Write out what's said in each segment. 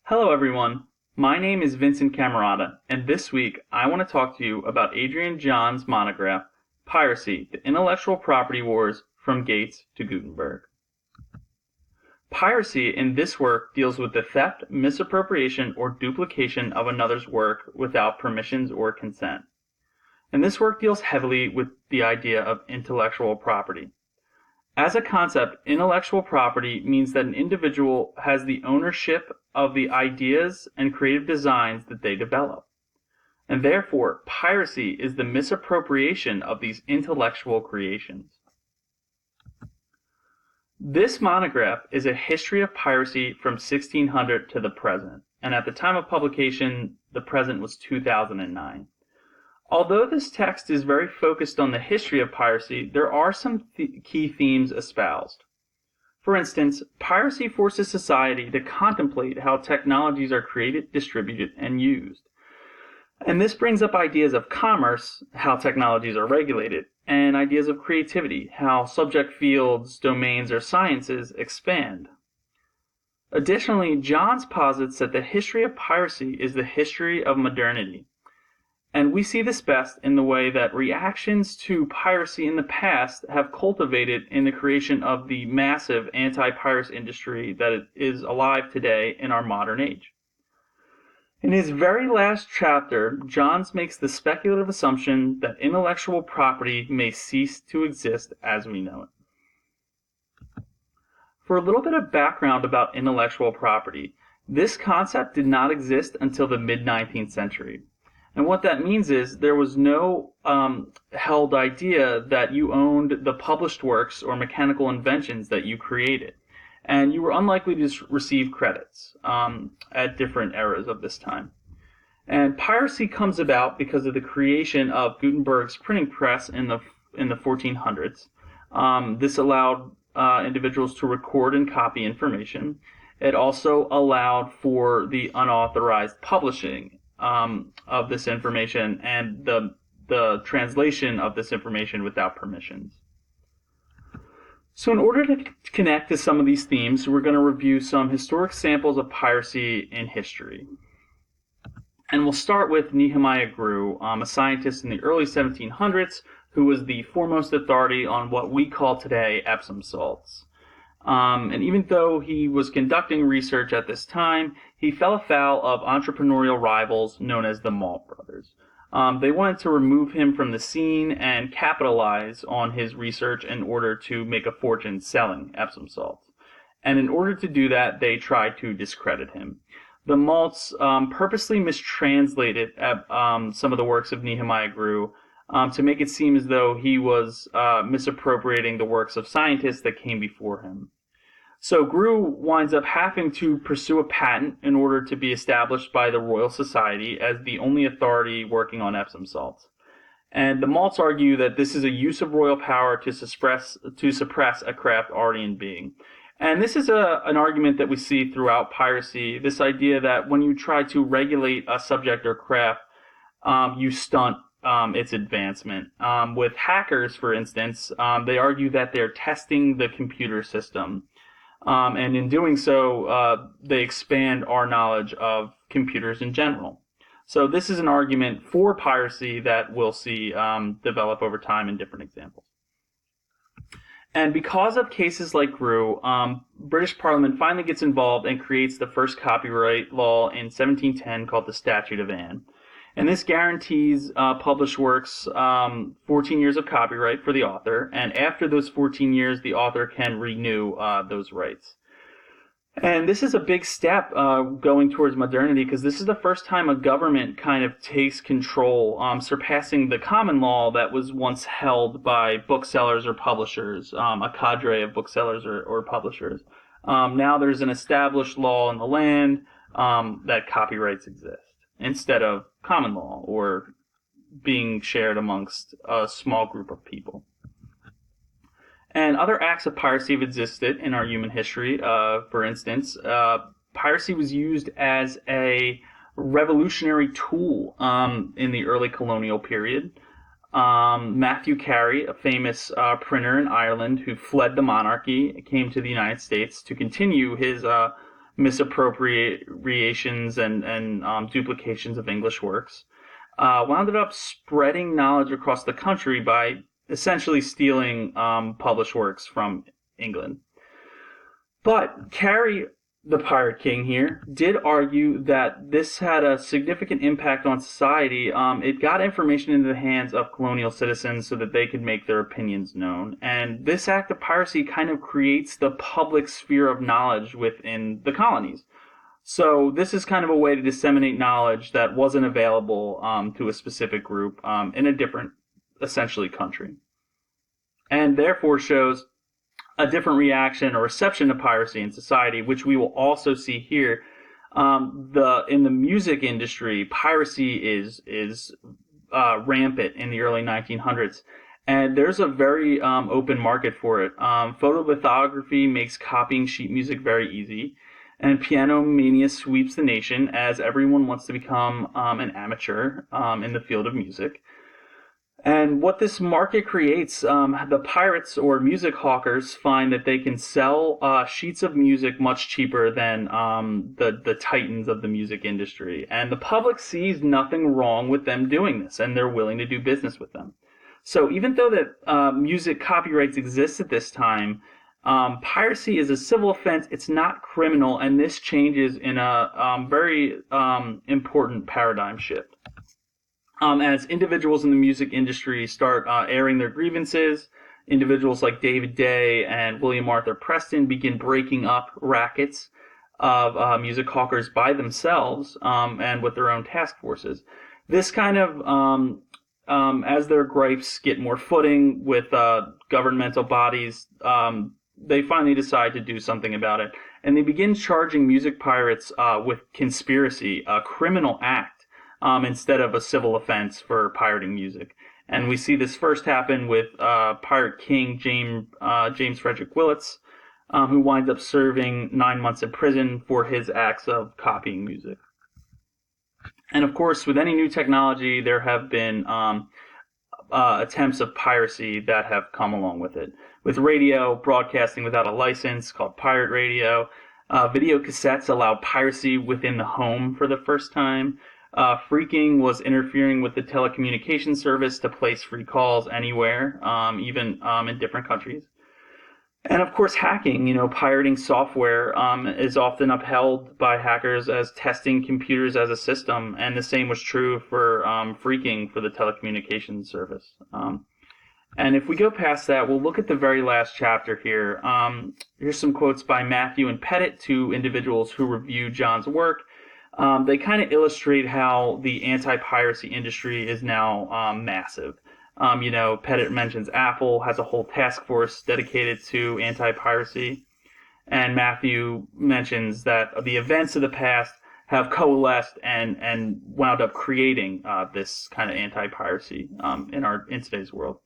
Hello everyone, my name is Vincent Camerata, and this week I want to talk to you about Adrian John's monograph, Piracy, the Intellectual Property Wars from Gates to Gutenberg. Piracy in this work deals with the theft, misappropriation, or duplication of another's work without permissions or consent. And this work deals heavily with the idea of intellectual property. As a concept, intellectual property means that an individual has the ownership of the ideas and creative designs that they develop. And therefore, piracy is the misappropriation of these intellectual creations. This monograph is a history of piracy from 1600 to the present, and at the time of publication, the present was 2009. Although this text is very focused on the history of piracy, there are some key themes espoused. For instance, piracy forces society to contemplate how technologies are created, distributed, and used. And this brings up ideas of commerce, how technologies are regulated, and ideas of creativity, how subject fields, domains, or sciences expand. Additionally, Johns posits that the history of piracy is the history of modernity. And we see this best in the way that reactions to piracy in the past have cultivated in the creation of the massive anti-piracy industry that is alive today in our modern age. In his very last chapter, Johns makes the speculative assumption that intellectual property may cease to exist as we know it. For a little bit of background about intellectual property, this concept did not exist until the mid-19th century. And what that means is there was no held idea that you owned the published works or mechanical inventions that you created. And you were unlikely to receive credits at different eras of this time. And piracy comes about because of the creation of Gutenberg's printing press in the 1400s. This allowed individuals to record and copy information. It also allowed for the unauthorized publishing of this information and the translation of this information without permissions. So in order to connect to some of these themes, we're going to review some historic samples of piracy in history. And we'll start with Nehemiah Grew, a scientist in the early 1700s who was the foremost authority on what we call today Epsom salts. And even though he was conducting research at this time, he fell afoul of entrepreneurial rivals known as the Malt brothers. They wanted to remove him from the scene and capitalize on his research in order to make a fortune selling Epsom salts. And in order to do that, they tried to discredit him. The Malts purposely mistranslated some of the works of Nehemiah Grew to make it seem as though he was misappropriating the works of scientists that came before him. So Grew winds up having to pursue a patent in order to be established by the Royal Society as the only authority working on Epsom salts. And the Malts argue that this is a use of royal power to suppress a craft already in being. And this is an argument that we see throughout piracy, this idea that when you try to regulate a subject or craft, you stunt its advancement. With hackers, for instance, they argue that they're testing the computer system. And in doing so, they expand our knowledge of computers in general. So this is an argument for piracy that we'll see develop over time in different examples. And because of cases like Grew, British Parliament finally gets involved and creates the first copyright law in 1710 called the Statute of Anne. And this guarantees published works 14 years of copyright for the author, and after those 14 years, the author can renew those rights. And this is a big step going towards modernity because this is the first time a government kind of takes control, surpassing the common law that was once held by booksellers or publishers, a cadre of booksellers or publishers. Now there's an established law in the land that copyrights exist, instead of common law or being shared amongst a small group of people. And other acts of piracy have existed in our human history. For instance, piracy was used as a revolutionary tool in the early colonial period. Matthew Carey, a famous printer in Ireland who fled the monarchy, came to the United States to continue his misappropriations and duplications of English works, wound up spreading knowledge across the country by essentially stealing published works from England. But Carey, the Pirate King here, did argue that this had a significant impact on society. It got information into the hands of colonial citizens so that they could make their opinions known. And this act of piracy kind of creates the public sphere of knowledge within the colonies. So this is kind of a way to disseminate knowledge that wasn't available to a specific group in a different, essentially, country. And therefore shows a different reaction or reception to piracy in society, which we will also see here. In the music industry, piracy is rampant in the early 1900s, and there's a very open market for it. Photolithography makes copying sheet music very easy, and piano mania sweeps the nation as everyone wants to become an amateur in the field of music. And what this market creates, the pirates or music hawkers find that they can sell sheets of music much cheaper than the titans of the music industry. And the public sees nothing wrong with them doing this, and they're willing to do business with them. So even though that music copyrights exist at this time, piracy is a civil offense. It's not criminal, and this changes in a very important paradigm shift. As individuals in the music industry start airing their grievances, individuals like David Day and William Arthur Preston begin breaking up rackets of music hawkers by themselves and with their own task forces. This kind of, as their gripes get more footing with governmental bodies, they finally decide to do something about it. And they begin charging music pirates with conspiracy, a criminal act, instead of a civil offense for pirating music. And we see this first happen with Pirate King James Frederick Willits, who winds up serving 9 months in prison for his acts of copying music. And of course, with any new technology, there have been attempts of piracy that have come along with it. With radio broadcasting without a license, called pirate radio, video cassettes allowed piracy within the home for the first time. Phreaking was interfering with the telecommunications service to place free calls anywhere, even in different countries. And of course, hacking, pirating software is often upheld by hackers as testing computers as a system. And the same was true for phreaking for the telecommunications service. And if we go past that, we'll look at the very last chapter here. Here's some quotes by Matthew and Pettit, two individuals who review John's work. They kind of illustrate how the anti-piracy industry is now massive. Pettit mentions Apple has a whole task force dedicated to anti-piracy. And Matthew mentions that the events of the past have coalesced and wound up creating this kind of anti-piracy in today's world.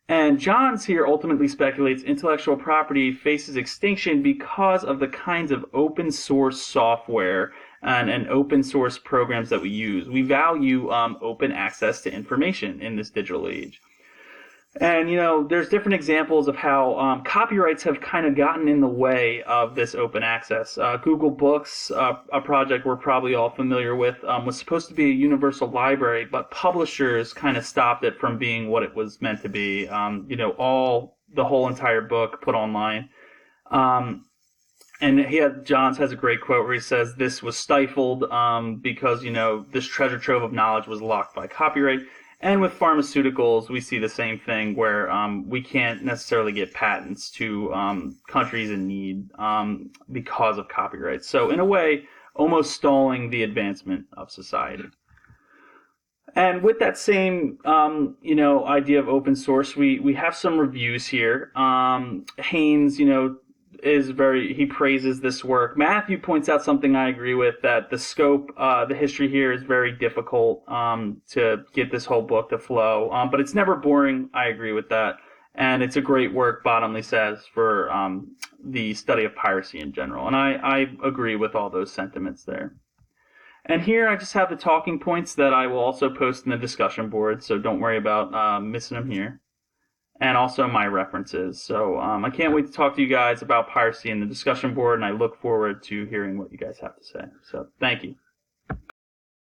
And Johns here ultimately speculates intellectual property faces extinction because of the kinds of open source software and open source programs that we use. We value open access to information in this digital age. And, there's different examples of how copyrights have kind of gotten in the way of this open access. Google Books, a project we're probably all familiar with, was supposed to be a universal library, but publishers kind of stopped it from being what it was meant to be. The whole entire book put online. And Johns has a great quote where he says, "This was stifled because, this treasure trove of knowledge was locked by copyright." And with pharmaceuticals, we see the same thing where we can't necessarily get patents to countries in need because of copyright. So in a way, almost stalling the advancement of society. And with that same, idea of open source, we have some reviews here. Haynes, he praises this work. Matthew points out something I agree with, that the scope, the history here is very difficult to get this whole book to flow. But it's never boring. I agree with that. And it's a great work, Bottomley says, for the study of piracy in general. And I agree with all those sentiments there. And here I just have the talking points that I will also post in the discussion board, so don't worry about missing them here. and also my references. So I can't wait to talk to you guys about piracy in the discussion board, and I look forward to hearing what you guys have to say. So thank you.